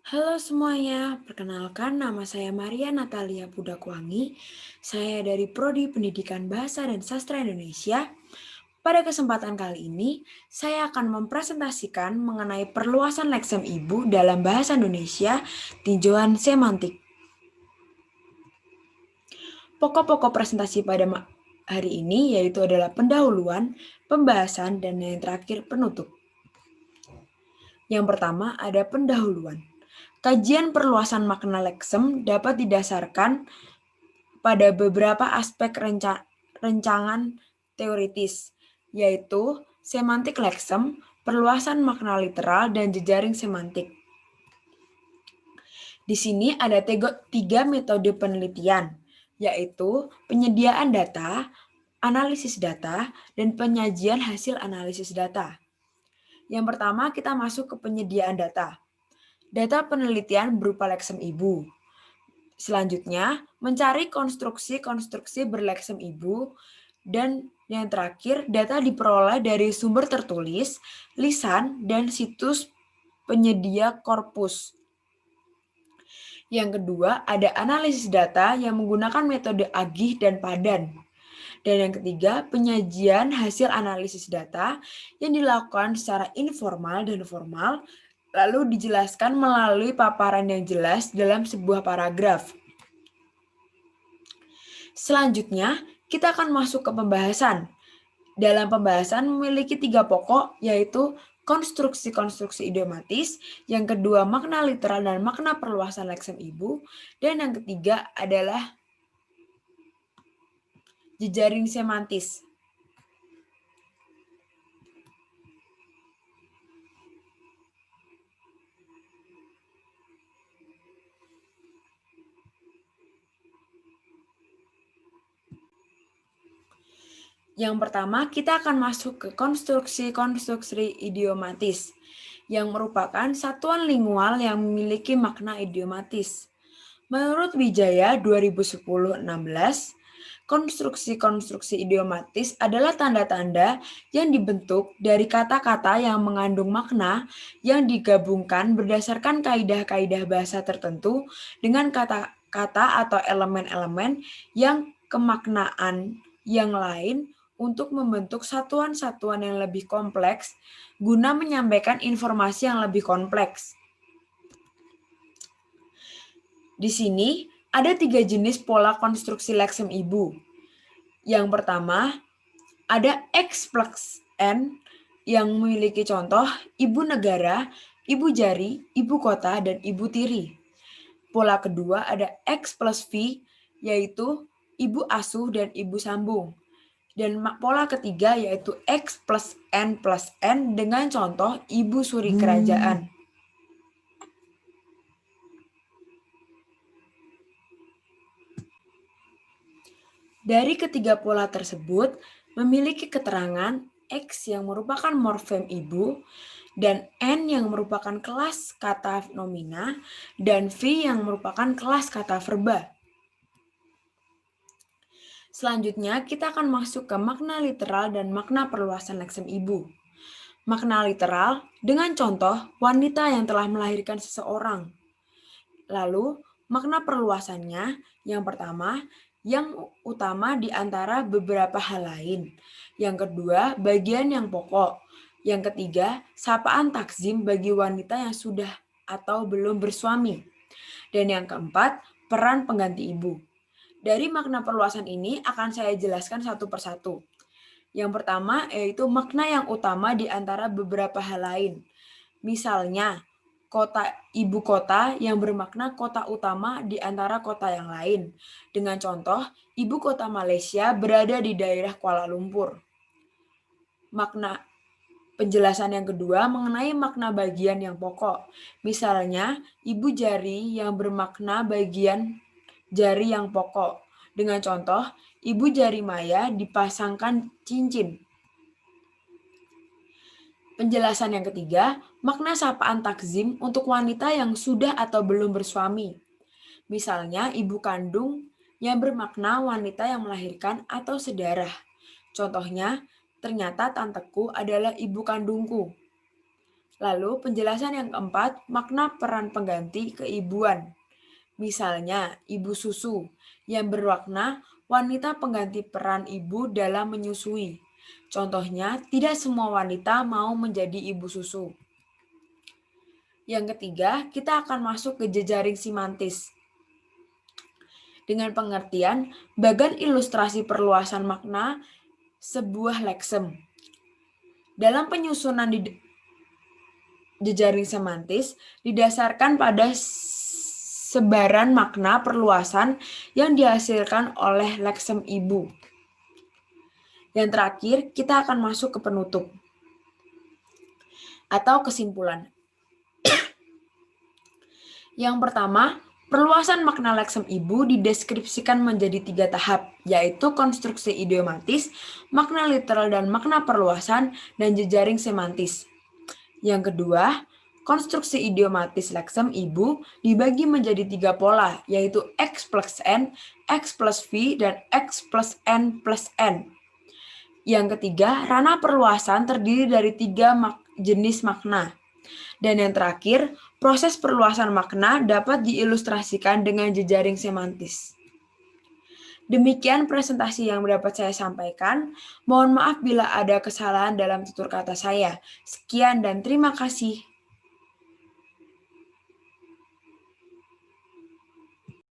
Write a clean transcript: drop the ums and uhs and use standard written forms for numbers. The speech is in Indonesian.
Halo semuanya, perkenalkan nama saya Maria Natalia Budakwangi. Saya dari Prodi Pendidikan Bahasa dan Sastra Indonesia. Pada kesempatan kali ini, saya akan mempresentasikan mengenai perluasan leksem ibu dalam bahasa Indonesia, tinjauan semantik. Pokok-pokok presentasi pada hari ini yaitu adalah pendahuluan, pembahasan, dan yang terakhir penutup. Yang pertama ada pendahuluan. Kajian perluasan makna leksem dapat didasarkan pada beberapa aspek rencangan teoritis, yaitu semantik leksem, perluasan makna literal, dan jejaring semantik. Di sini ada tiga metode penelitian, yaitu penyediaan data, analisis data, dan penyajian hasil analisis data. Yang pertama kita masuk ke penyediaan data. Data penelitian berupa leksem ibu. Selanjutnya, mencari konstruksi-konstruksi berleksem ibu. Dan yang terakhir, data diperoleh dari sumber tertulis, lisan, dan situs penyedia korpus. Yang kedua, ada analisis data yang menggunakan metode Agih dan Padan. Dan yang ketiga, penyajian hasil analisis data yang dilakukan secara informal dan formal, lalu dijelaskan melalui paparan yang jelas dalam sebuah paragraf. Selanjutnya, kita akan masuk ke pembahasan. Dalam pembahasan memiliki 3 pokok, yaitu konstruksi-konstruksi idiomatis, yang kedua makna literal dan makna perluasan leksem ibu, dan yang ketiga adalah jejaring semantis. Yang pertama, kita akan masuk ke konstruksi-konstruksi idiomatis, yang merupakan satuan lingual yang memiliki makna idiomatis. Menurut Wijaya 2010-16, konstruksi-konstruksi idiomatis adalah tanda-tanda yang dibentuk dari kata-kata yang mengandung makna yang digabungkan berdasarkan kaidah-kaidah bahasa tertentu dengan kata-kata atau elemen-elemen yang kemaknaan yang lain untuk membentuk satuan-satuan yang lebih kompleks guna menyampaikan informasi yang lebih kompleks. Di sini ada 3 jenis pola konstruksi leksem ibu. Yang pertama, ada X plus N yang memiliki contoh ibu negara, ibu jari, ibu kota, dan ibu tiri. Pola kedua ada X plus V, yaitu ibu asuh dan ibu sambung. Dan pola ketiga yaitu X plus N dengan contoh ibu suri kerajaan. Dari ketiga pola tersebut memiliki keterangan X yang merupakan morfem ibu, dan N yang merupakan kelas kata nomina, dan V yang merupakan kelas kata verba. Selanjutnya kita akan masuk ke makna literal dan makna perluasan leksem ibu. Makna literal dengan contoh wanita yang telah melahirkan seseorang. Lalu makna perluasannya yang pertama, yang utama di antara beberapa hal lain. Yang kedua, bagian yang pokok. Yang ketiga, sapaan takzim bagi wanita yang sudah atau belum bersuami. Dan yang keempat, peran pengganti ibu. Dari makna perluasan ini akan saya jelaskan satu persatu. Yang pertama yaitu makna yang utama di antara beberapa hal lain. Misalnya, kota ibu kota yang bermakna kota utama di antara kota yang lain. Dengan contoh, ibu kota Malaysia berada di daerah Kuala Lumpur. Makna penjelasan yang kedua mengenai makna bagian yang pokok. Misalnya, ibu jari yang bermakna bagian jari yang pokok. Dengan contoh, ibu jari maya dipasangkan cincin. Penjelasan yang ketiga, makna sapaan takzim untuk wanita yang sudah atau belum bersuami. Misalnya, ibu kandung yang bermakna wanita yang melahirkan atau sedarah. Contohnya, ternyata tanteku adalah ibu kandungku. Lalu penjelasan yang keempat, makna peran pengganti keibuan. Misalnya, ibu susu yang bermakna wanita pengganti peran ibu dalam menyusui. Contohnya, tidak semua wanita mau menjadi ibu susu. Yang ketiga, kita akan masuk ke jejaring semantis. Dengan pengertian, bagan ilustrasi perluasan makna sebuah leksem. Dalam penyusunan di jejaring semantis didasarkan pada sebaran makna perluasan yang dihasilkan oleh leksem ibu. Yang terakhir, kita akan masuk ke penutup atau kesimpulan. Yang pertama, perluasan makna leksem ibu dideskripsikan menjadi 3 tahap, yaitu konstruksi idiomatis, makna literal dan makna perluasan, dan jejaring semantis. Yang kedua, konstruksi idiomatis leksem ibu dibagi menjadi 3 pola, yaitu X plus N, X plus V, dan X plus N plus N. Yang ketiga, ranah perluasan terdiri dari 3 jenis makna. Dan yang terakhir, proses perluasan makna dapat diilustrasikan dengan jejaring semantis. Demikian presentasi yang dapat saya sampaikan. Mohon maaf bila ada kesalahan dalam tutur kata saya. Sekian dan terima kasih.